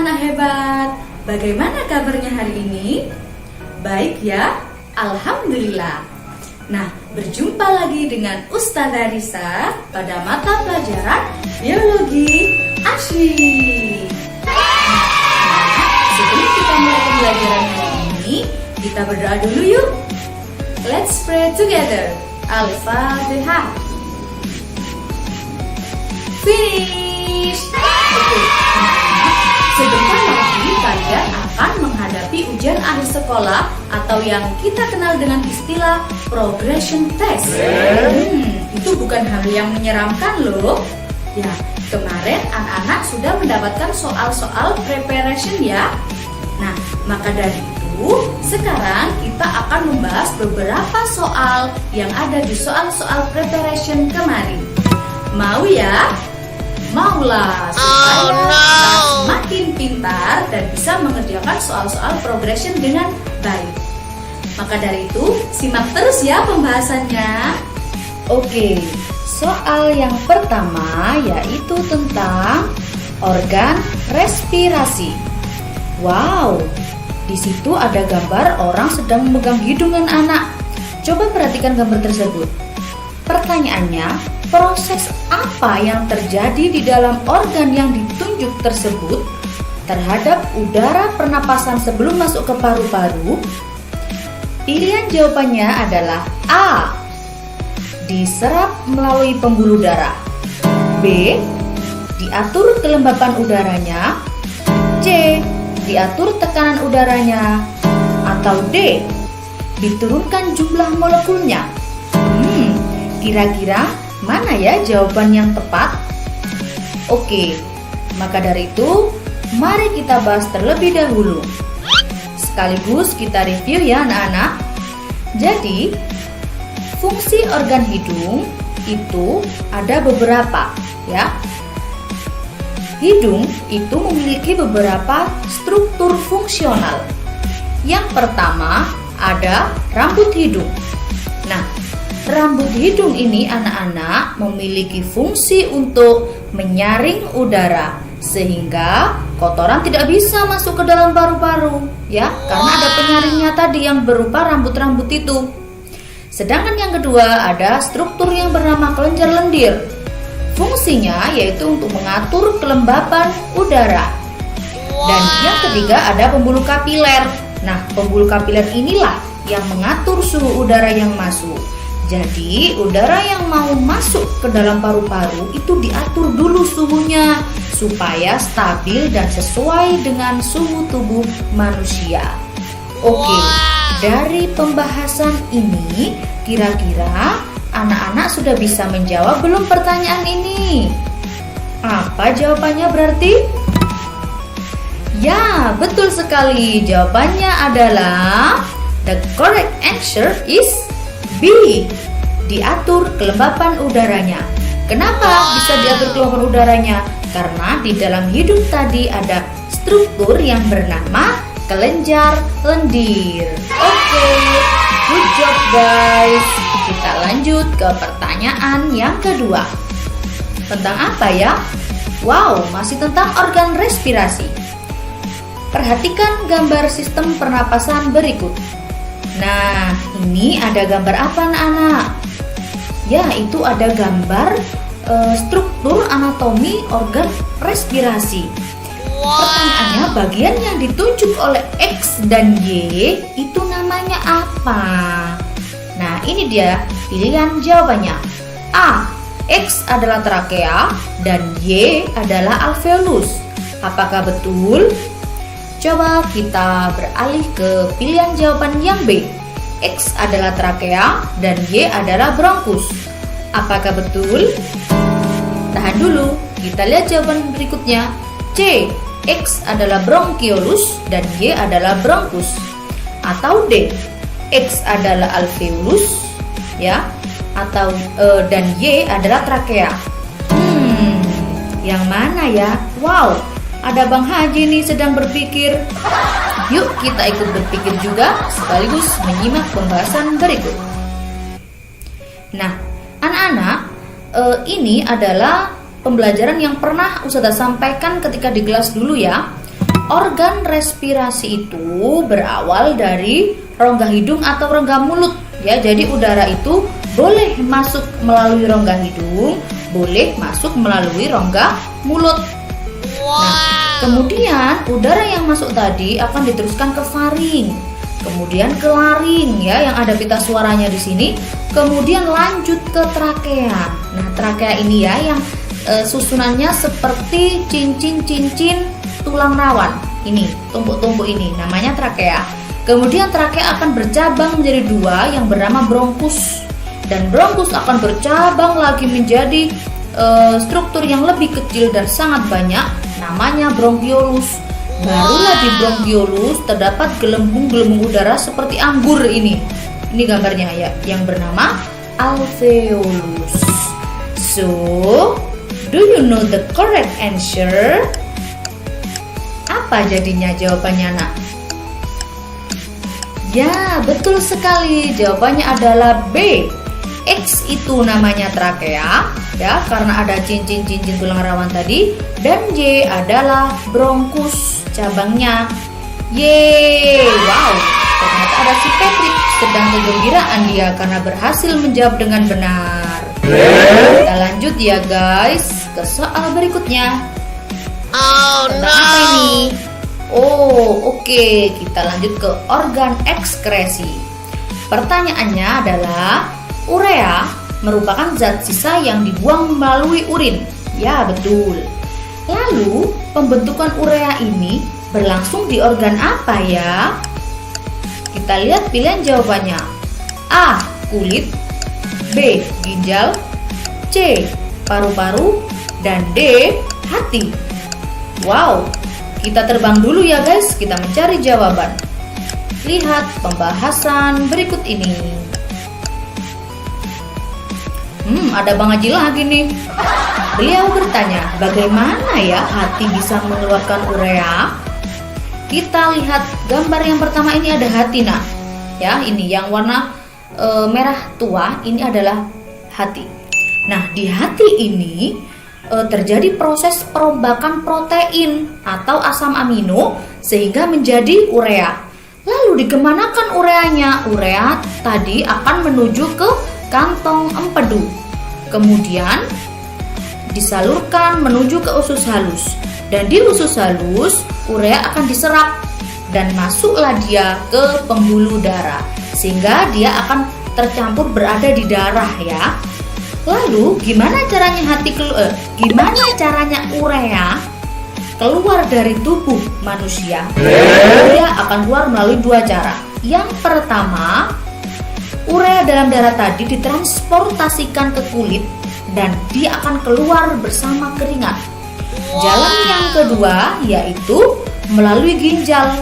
anak-anak hebat. Bagaimana kabarnya hari ini? Baik ya? Alhamdulillah. Nah, berjumpa lagi dengan Ustazah Risa pada mata pelajaran Biologi Asyik. Sebelum kita mulai pembelajaran hari ini, kita berdoa dulu yuk. Let's pray together. Al-Fatihah. Finish. Oke. Sebentar lagi kalian akan menghadapi ujian akhir sekolah atau yang kita kenal dengan istilah progression test. Itu bukan hal yang menyeramkan loh. Ya, kemarin anak-anak sudah mendapatkan soal-soal preparation ya. Nah, maka dari itu sekarang kita akan membahas beberapa soal yang ada di soal-soal preparation kemarin. Mau ya? Maulah, supaya kita semakin pintar dan bisa mengerjakan soal-soal progression dengan baik. Maka dari itu, simak terus ya pembahasannya. Oke, soal yang pertama yaitu tentang organ respirasi. Wow, di situ ada gambar orang sedang memegang hidungan anak. Coba perhatikan gambar tersebut. Pertanyaannya, proses apa yang terjadi di dalam organ yang ditunjuk tersebut terhadap udara pernapasan sebelum masuk ke paru-paru? Pilihan jawabannya adalah A. Diserap melalui pembuluh darah. B. Diatur kelembapan udaranya. C. Diatur tekanan udaranya. Atau D. Diturunkan jumlah molekulnya. Kira-kira mana ya jawaban yang tepat? Oke, maka dari itu mari kita bahas terlebih dahulu. Sekaligus kita review ya anak-anak. Jadi, fungsi organ hidung itu ada beberapa ya. Hidung itu memiliki beberapa struktur fungsional. Yang pertama ada rambut hidung. Nah, rambut hidung ini anak-anak memiliki fungsi untuk menyaring udara sehingga kotoran tidak bisa masuk ke dalam paru-paru ya, karena ada penyaringnya tadi yang berupa rambut-rambut itu. Sedangkan yang kedua ada struktur yang bernama kelenjar lendir. Fungsinya yaitu untuk mengatur kelembapan udara. Dan yang ketiga ada pembuluh kapiler. Nah, pembuluh kapiler inilah yang mengatur suhu udara yang masuk. Jadi udara yang mau masuk ke dalam paru-paru itu diatur dulu suhunya supaya stabil dan sesuai dengan suhu tubuh manusia. Oke, dari pembahasan ini kira-kira anak-anak sudah bisa menjawab belum pertanyaan ini? Apa jawabannya berarti? Ya, betul sekali. Jawabannya adalah the correct answer is B. Diatur kelembapan udaranya. Kenapa bisa diatur kelembapan udaranya? Karena di dalam hidung tadi ada struktur yang bernama kelenjar lendir. Oke, good job guys. Kita lanjut ke pertanyaan yang kedua. Tentang apa ya? Wow, masih tentang organ respirasi. Perhatikan gambar sistem pernapasan berikut. Nah, ini ada gambar apa anak-anak? Ya, itu ada gambar struktur anatomi organ respirasi. Pertanyaannya, bagian yang ditunjuk oleh X dan Y itu namanya apa? Nah, ini dia pilihan jawabannya. A. X adalah trakea dan Y adalah alveolus. Apakah betul? Coba kita beralih ke pilihan jawaban yang B. X adalah trakea dan Y adalah bronkus. Apakah betul? Tahan dulu, kita lihat jawaban berikutnya. C. X adalah bronkiolus dan Y adalah bronkus. Atau D. X adalah alveolus ya, atau dan Y adalah trakea. Yang mana ya? Wow, ada Bang Haji nih sedang berpikir. Yuk kita ikut berpikir juga sekaligus menyimak pembahasan berikut. Nah, anak-anak, ini adalah pembelajaran yang pernah Ustazah sampaikan ketika di kelas dulu ya. Organ respirasi itu berawal dari rongga hidung atau rongga mulut ya. Jadi udara itu boleh masuk melalui rongga hidung, boleh masuk melalui rongga mulut. Nah, kemudian udara yang masuk tadi akan diteruskan ke faring, kemudian ke laring ya yang ada pita suaranya di sini, kemudian lanjut ke trakea. Nah, trakea ini ya yang susunannya seperti cincin-cincin tulang rawan. Ini, tumpuk-tumpuk ini namanya trakea. Kemudian trakea akan bercabang menjadi dua yang bernama bronkus. Dan bronkus akan bercabang lagi menjadi struktur yang lebih kecil dan sangat banyak, namanya bronkiolus. Barulah di bronkiolus terdapat gelembung-gelembung udara seperti anggur ini. Ini gambarnya ya, yang bernama alveolus. So, do you know the correct answer? Apa jadinya jawabannya, nak? Ya, betul sekali. Jawabannya adalah B. X itu namanya trakea ya karena ada cincin-cincin tulang rawan tadi, dan Y adalah bronkus cabangnya. Yeay, wow, ternyata ada si Patrick sedang kegembiraan dia karena berhasil menjawab dengan benar. Kita lanjut ya guys ke soal berikutnya. Tentang apa ini? Oh, oke. Kita lanjut ke organ ekskresi. Pertanyaannya adalah, urea merupakan zat sisa yang dibuang melalui urin. Ya, betul. Lalu, pembentukan urea ini berlangsung di organ apa ya? Kita lihat pilihan jawabannya. A. Kulit, B. Ginjal, C. Paru-paru, dan D. Hati. Wow, kita terbang dulu ya guys, kita mencari jawaban. Lihat pembahasan berikut ini. Ada Bang Haji lagi nih. Beliau bertanya, bagaimana ya hati bisa mengeluarkan urea? Kita lihat gambar yang pertama, ini ada hati nak. Ya, ini yang warna merah tua, ini adalah hati. Nah, di hati ini terjadi proses perombakan protein atau asam amino sehingga menjadi urea. Lalu dikemanakan ureanya? Urea tadi akan menuju ke kantong empedu, kemudian disalurkan menuju ke usus halus, dan di usus halus urea akan diserap dan masuklah dia ke pembuluh darah sehingga dia akan tercampur berada di darah ya. Lalu gimana caranya gimana caranya urea keluar dari tubuh manusia? Urea akan keluar melalui dua cara. Yang pertama, urea dalam darah tadi ditransportasikan ke kulit dan dia akan keluar bersama keringat. Jalan yang kedua yaitu melalui ginjal.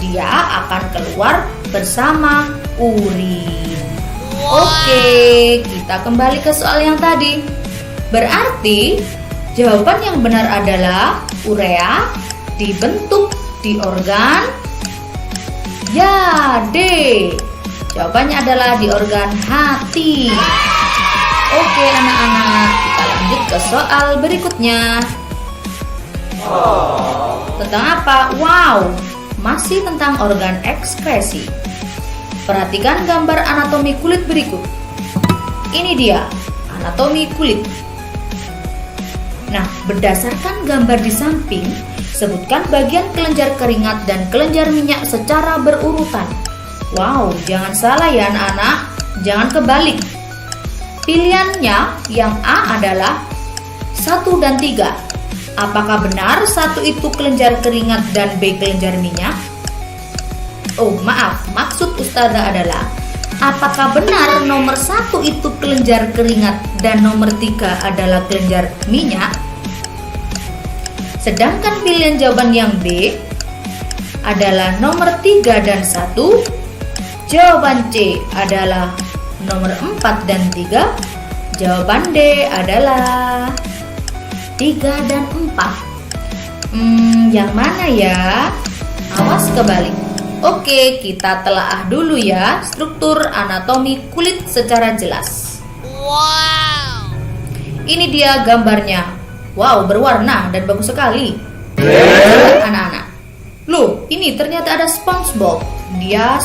Dia akan keluar bersama urin. Oke, kita kembali ke soal yang tadi. Berarti jawaban yang benar adalah urea dibentuk di organ ya, D. Jawabannya adalah di organ hati. Oke anak-anak, kita lanjut ke soal berikutnya. Tentang apa? Wow, masih tentang organ ekskresi. Perhatikan gambar anatomi kulit berikut. Ini dia anatomi kulit. Nah, berdasarkan gambar di samping, sebutkan bagian kelenjar keringat dan kelenjar minyak secara berurutan. Wow, jangan salah ya anak-anak, jangan kebalik. Pilihannya yang A adalah 1 dan 3. Apakah benar 1 itu kelenjar keringat dan B kelenjar minyak? Oh maaf, maksud Ustazah adalah, apakah benar nomor 1 itu kelenjar keringat dan nomor 3 adalah kelenjar minyak? Sedangkan pilihan jawaban yang B adalah nomor 3 dan 1. Jawaban C adalah nomor 4 dan 3. Jawaban D adalah 3 dan 4. Yang mana ya? Awas kebalik. Oke, kita telaah dulu ya struktur anatomi kulit secara jelas. Wow. Ini dia gambarnya. Wow, berwarna dan bagus sekali. Anak-anak, ini ternyata ada SpongeBob. Dia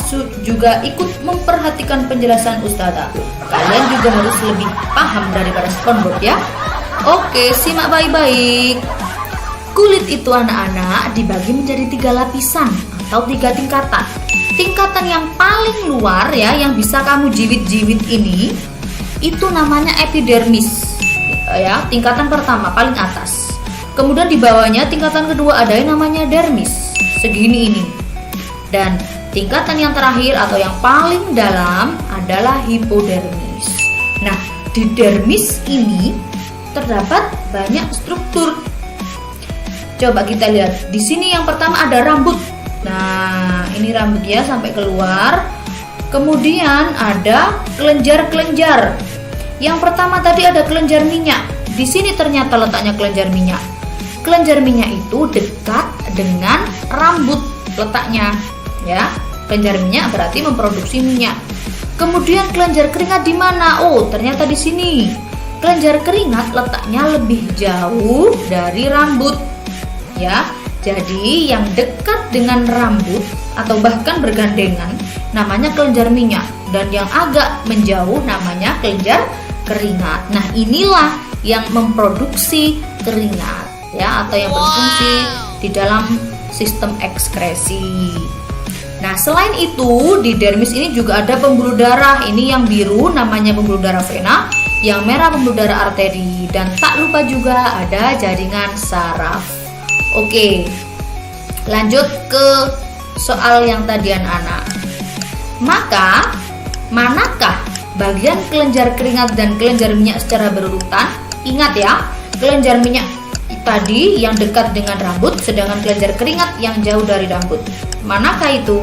juga ikut memperhatikan penjelasan Ustazah. Kalian juga harus lebih paham daripada SpongeBob ya. Oke, simak baik-baik. Kulit itu anak-anak dibagi menjadi 3 lapisan atau 3 tingkatan. Tingkatan yang paling luar ya, yang bisa kamu jiwit-jiwit ini, itu namanya epidermis. Ya, tingkatan pertama paling atas. Kemudian di bawahnya tingkatan kedua ada yang namanya dermis, segini ini. Dan tingkatan yang terakhir atau yang paling dalam adalah hipodermis. Nah, di dermis ini terdapat banyak struktur. Coba kita lihat. Di sini yang pertama ada rambut. Nah, ini rambut ya sampai keluar. Kemudian ada kelenjar-kelenjar. Yang pertama tadi ada kelenjar minyak. Di sini ternyata letaknya kelenjar minyak. Kelenjar minyak itu dekat dengan rambut letaknya, ya. Kelenjar minyak berarti memproduksi minyak. Kemudian kelenjar keringat di mana? Oh, ternyata di sini. Kelenjar keringat letaknya lebih jauh dari rambut, ya. Jadi yang dekat dengan rambut atau bahkan bergandengan namanya kelenjar minyak, dan yang agak menjauh namanya kelenjar keringat. Nah, inilah yang memproduksi keringat, ya, atau yang berfungsi di dalam sistem ekskresi. Nah, selain itu di dermis ini juga ada pembuluh darah. Ini yang biru namanya pembuluh darah vena, yang merah pembuluh darah arteri, dan tak lupa juga ada jaringan saraf. Oke, lanjut ke soal yang tadi anak-anak. Maka, manakah bagian kelenjar keringat dan kelenjar minyak secara berurutan? Ingat ya, kelenjar minyak tadi yang dekat dengan rambut, sedangkan kelenjar keringat yang jauh dari rambut. Manakah itu?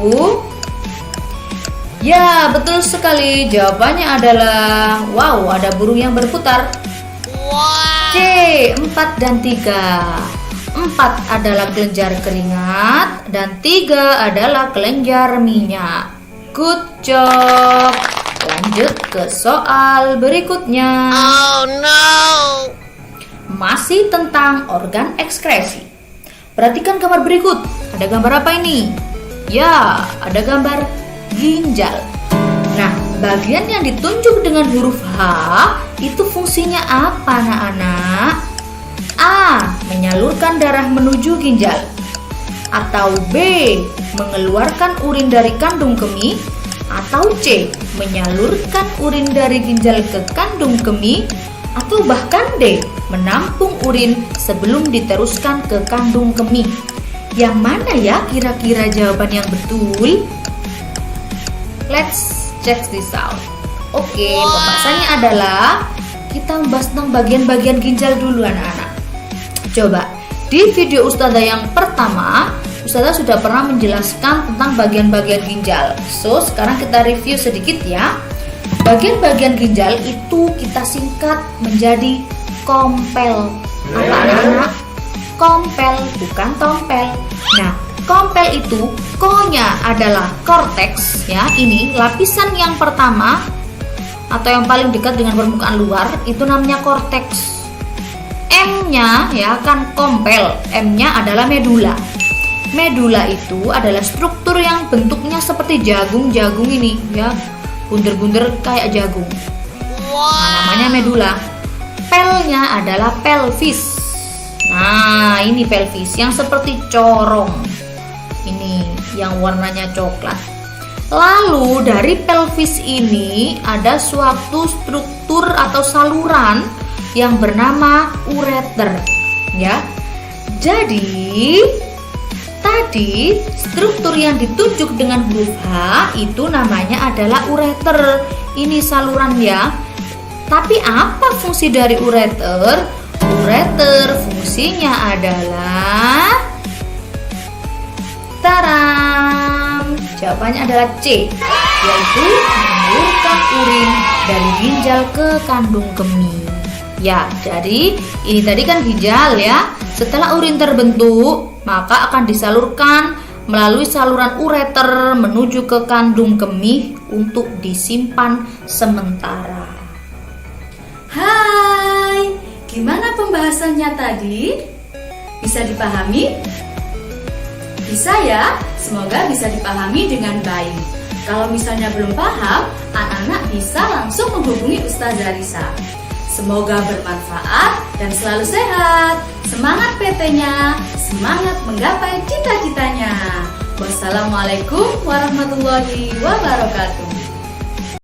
Ya, betul sekali. Jawabannya adalah, wow, ada burung yang berputar. C, 4 dan 3. 4 adalah kelenjar keringat dan 3 adalah kelenjar minyak. Good job. Lanjut ke soal berikutnya. Oh no. Masih tentang organ ekskresi. Perhatikan gambar berikut. Ada gambar apa ini? Ya, ada gambar ginjal. Nah, bagian yang ditunjuk dengan huruf H itu fungsinya apa, anak-anak? A. Menyalurkan darah menuju ginjal. Atau B. Mengeluarkan urin dari kandung kemih. Atau C. Menyalurkan urin dari ginjal ke kandung kemih. Atau bahkan D. Menampung urin sebelum diteruskan ke kandung kemih. Yang mana ya kira-kira jawaban yang betul? Let's check this out. Oke, pembahasannya adalah kita membahas tentang bagian-bagian ginjal dulu anak-anak. Coba, di video Ustazah yang pertama, Ustazah sudah pernah menjelaskan tentang bagian-bagian ginjal. So, sekarang kita review sedikit ya. Bagian-bagian ginjal itu kita singkat menjadi kompel. Apa anak-anak? Kompel, bukan tompel. Nah, kompel itu ko-nya adalah korteks ya. Ini lapisan yang pertama atau yang paling dekat dengan permukaan luar itu namanya korteks. M-nya ya kan kompel. M-nya adalah medula. Medula itu adalah struktur yang bentuknya seperti jagung-jagung ini ya. Bunder-bunder kayak jagung. Nah, namanya medula. Pelnya adalah pelvis. Nah, ini pelvis yang seperti corong. Ini yang warnanya coklat. Lalu dari pelvis ini ada suatu struktur atau saluran yang bernama ureter, ya. Jadi tadi struktur yang ditunjuk dengan huruf H itu namanya adalah ureter. Ini saluran ya. Tapi apa fungsi dari ureter? Ureter fungsinya adalah taram. Jawabannya adalah C, yaitu mengalirkan urin dari ginjal ke kandung kemih. Ya, jadi ini tadi kan ginjal ya. Setelah urin terbentuk, maka akan disalurkan melalui saluran ureter menuju ke kandung kemih untuk disimpan sementara. Hai, gimana pembahasannya tadi? Bisa dipahami? Bisa ya, semoga bisa dipahami dengan baik. Kalau misalnya belum paham, anak-anak bisa langsung menghubungi Ustazah Risa. Semoga bermanfaat dan selalu sehat. Semangat PT-nya, semangat menggapai cita-citanya. Wassalamualaikum warahmatullahi wabarakatuh.